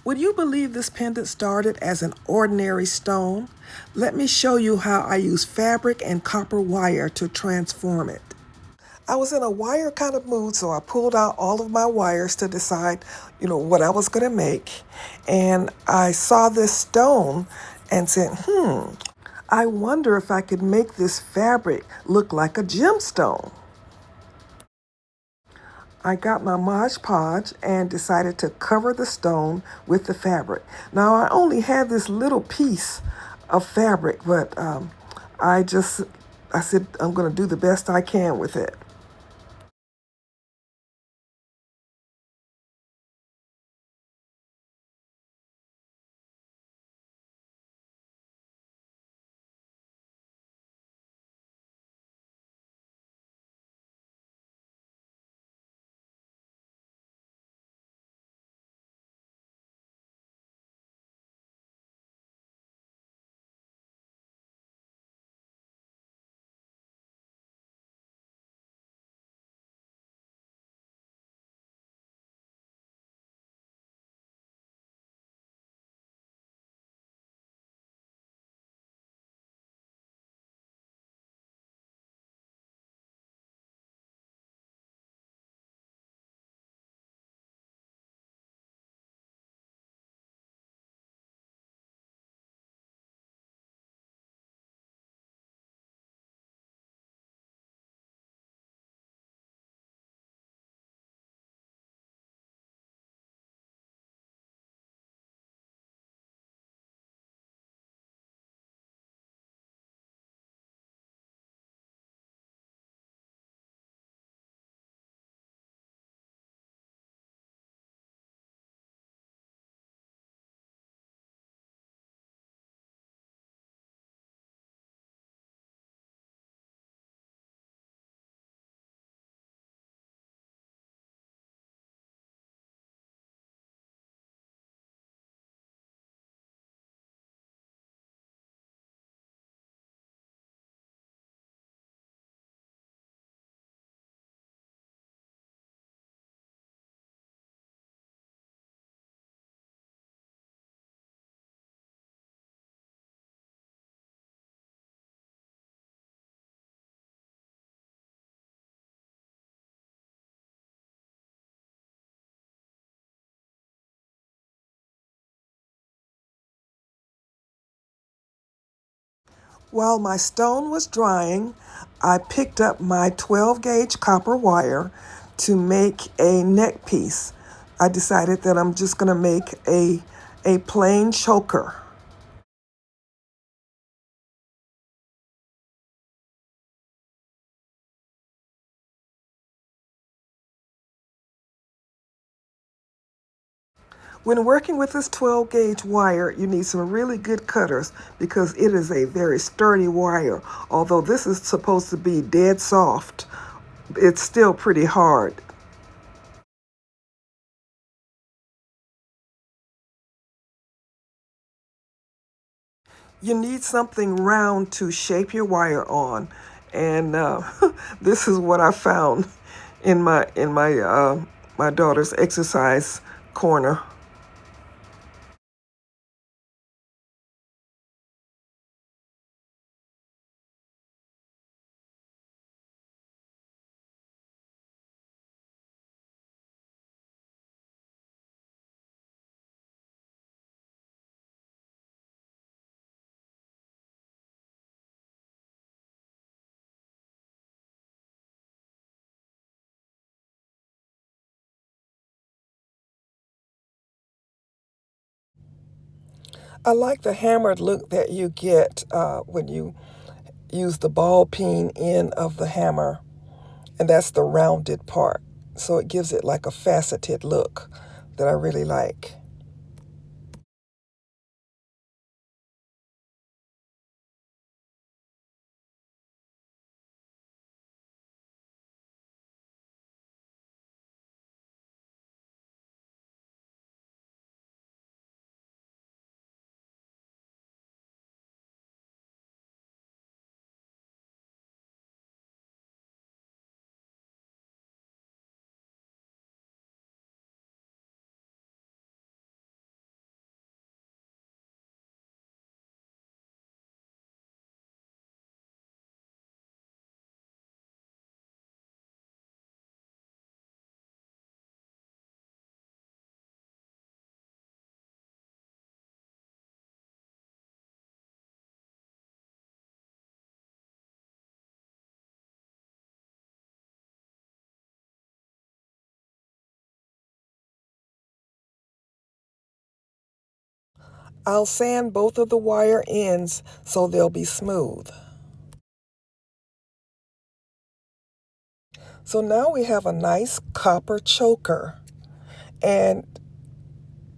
Would you believe this pendant started as an ordinary stone? Let me show you how I use fabric and copper wire to transform it. I was in a wire kind of mood, so I pulled out all of my wires to decide, what I was going to make. And I saw this stone and said, I wonder if I could make this fabric look like a gemstone. I got my Mod Podge and decided to cover the stone with the fabric. Now, I only had this little piece of fabric, but I said, I'm going to do the best I can with it. While my stone was drying, I picked up my 12 gauge copper wire to make a neck piece. I decided that I'm just going to make a plain choker. When working with this 12 gauge wire, you need some really good cutters because it is a very sturdy wire. Although this is supposed to be dead soft, it's still pretty hard. You need something round to shape your wire on, and this is what I found in my daughter's exercise corner. I like the hammered look that you get when you use the ball peen end of the hammer, and that's the rounded part. So it gives it like a faceted look that I really like. I'll sand both of the wire ends so they'll be smooth. So now we have a nice copper choker, and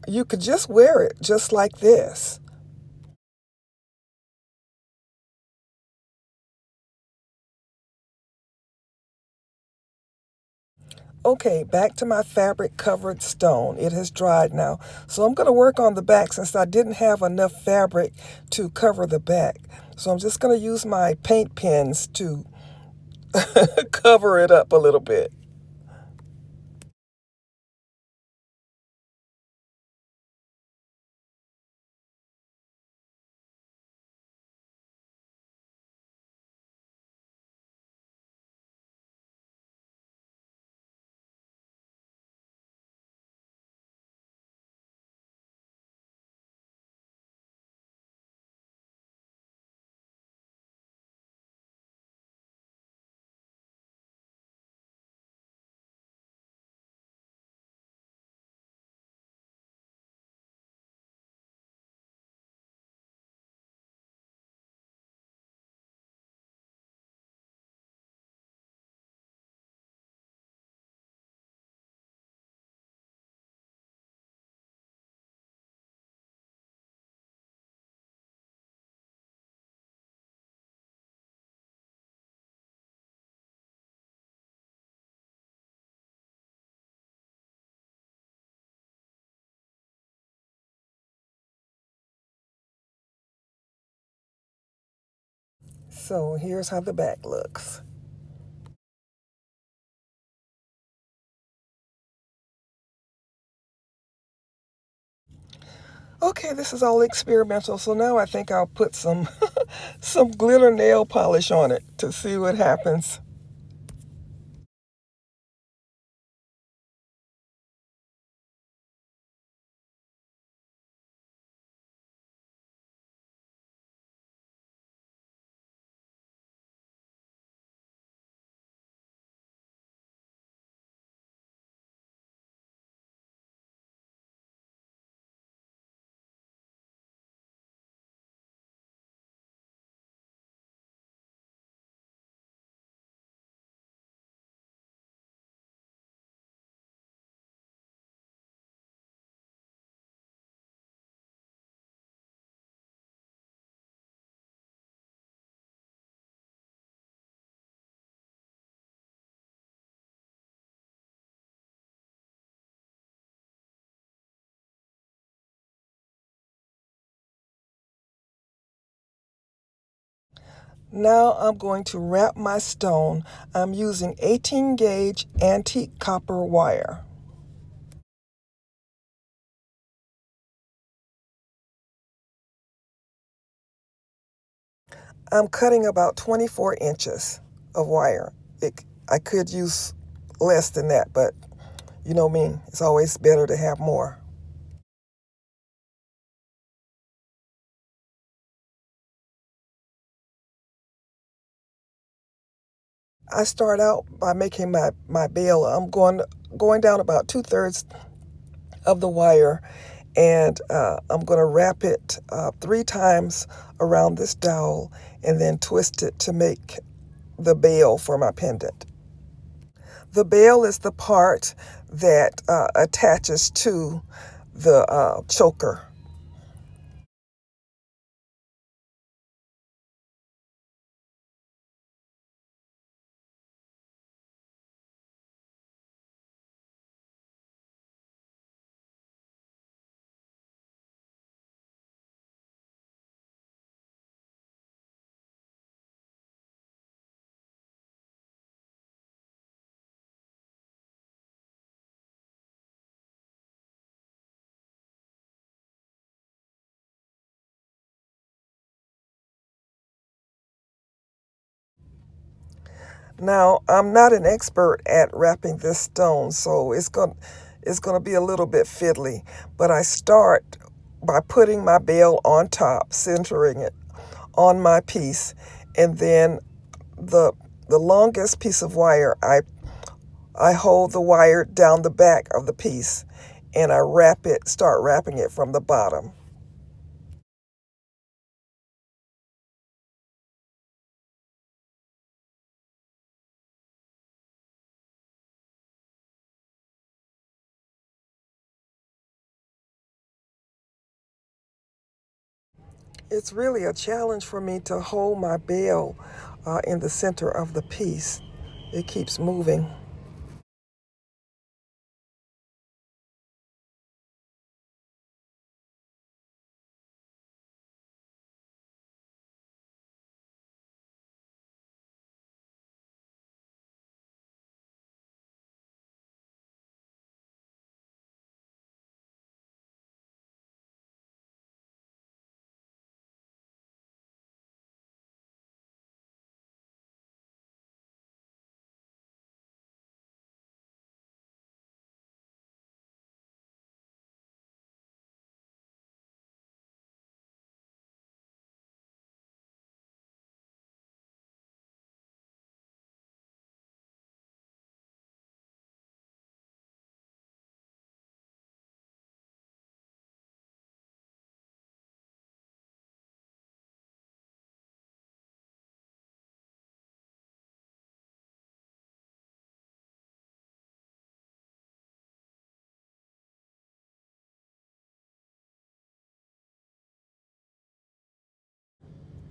you could just wear it just like this. Okay, back to my fabric covered stone. It has dried now. So I'm going to work on the back since I didn't have enough fabric to cover the back. So I'm just going to use my paint pens to cover it up a little bit. So here's how the back looks. Okay, this is all experimental, so now I think I'll put some some glitter nail polish on it to see what happens. Now I'm going to wrap my stone. I'm using 18 gauge antique copper wire. I'm cutting about 24 inches of wire. I could use less than that, but you know me, it's always better to have more. I start out by making my bail. I'm going down about 2/3 of the wire, and I'm going to wrap it 3 times around this dowel and then twist it to make the bail for my pendant. The bail is the part that attaches to the choker. Now, I'm not an expert at wrapping this stone, so it's going to be a little bit fiddly, but I start by putting my bail on top, centering it on my piece, and then the the longest piece of wire, I hold the wire down the back of the piece and I start wrapping it from the bottom. It's really a challenge for me to hold my bell in the center of the piece. It keeps moving.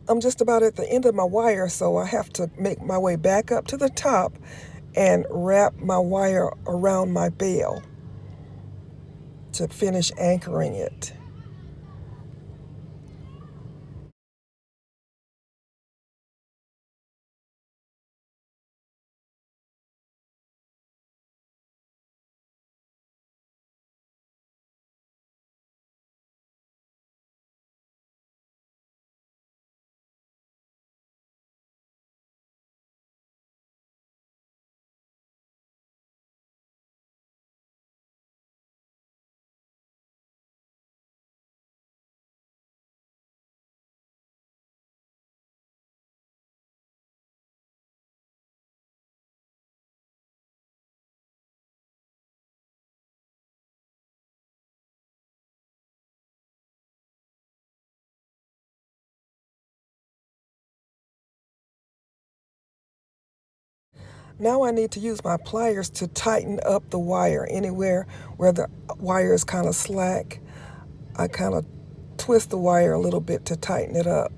I'm just about at the end of my wire, so I have to make my way back up to the top and wrap my wire around my bell to finish anchoring it. Now I need to use my pliers to tighten up the wire. Anywhere where the wire is kind of slack, I kind of twist the wire a little bit to tighten it up.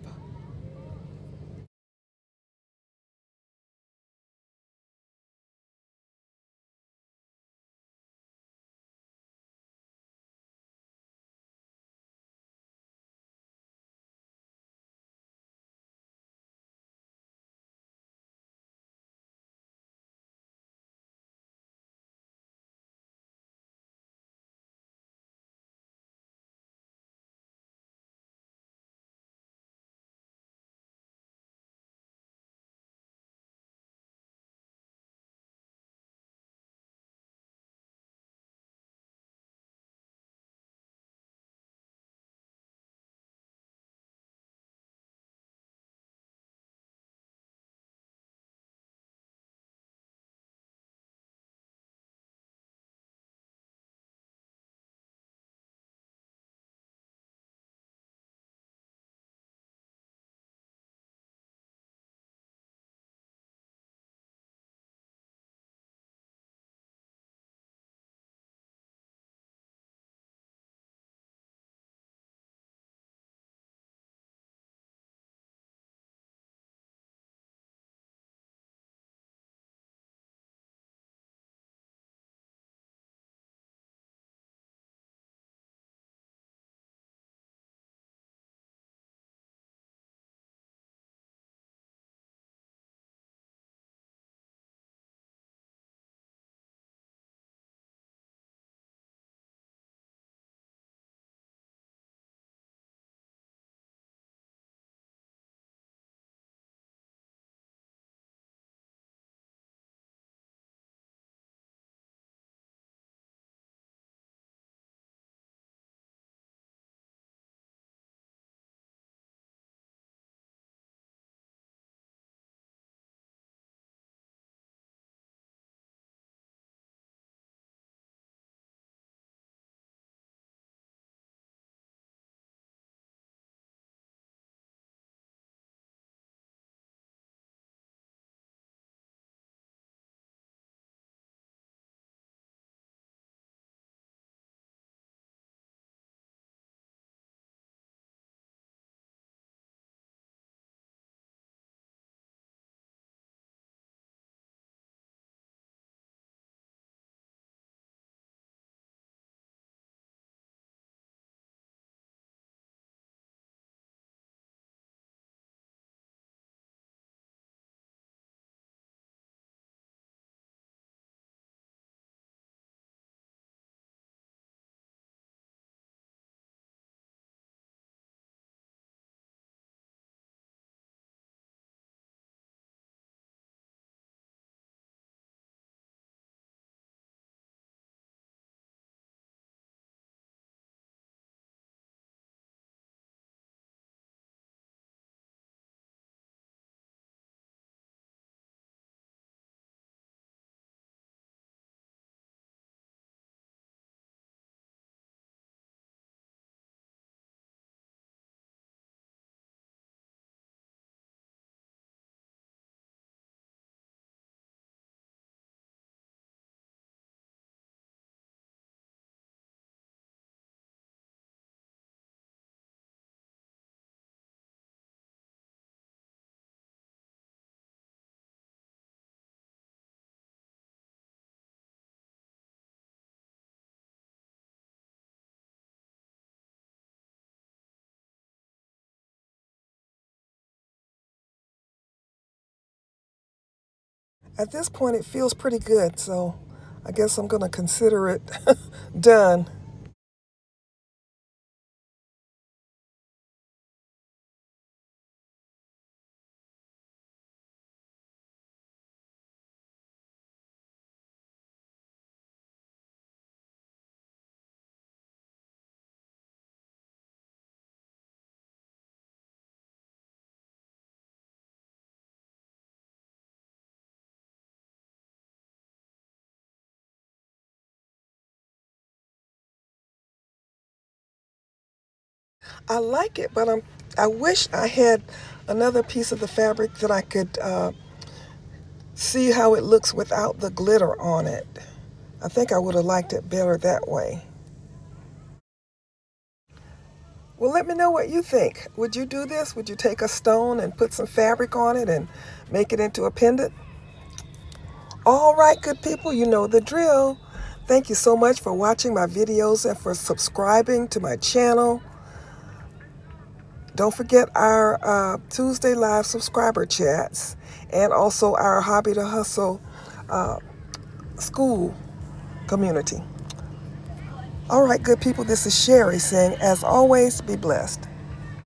At this point, it feels pretty good, so I guess I'm going to consider it done. I like it, but I wish I had another piece of the fabric that I could see how it looks without the glitter on it. I think I would have liked it better that way. Well, let me know what you think. Would you do this? Would you take a stone and put some fabric on it and make it into a pendant? All right, good people, you know the drill. Thank you so much for watching my videos and for subscribing to my channel. Don't forget our Tuesday live subscriber chats and also our Hobby to Hustle school community. All right, good people, this is Sherry saying, as always, be blessed.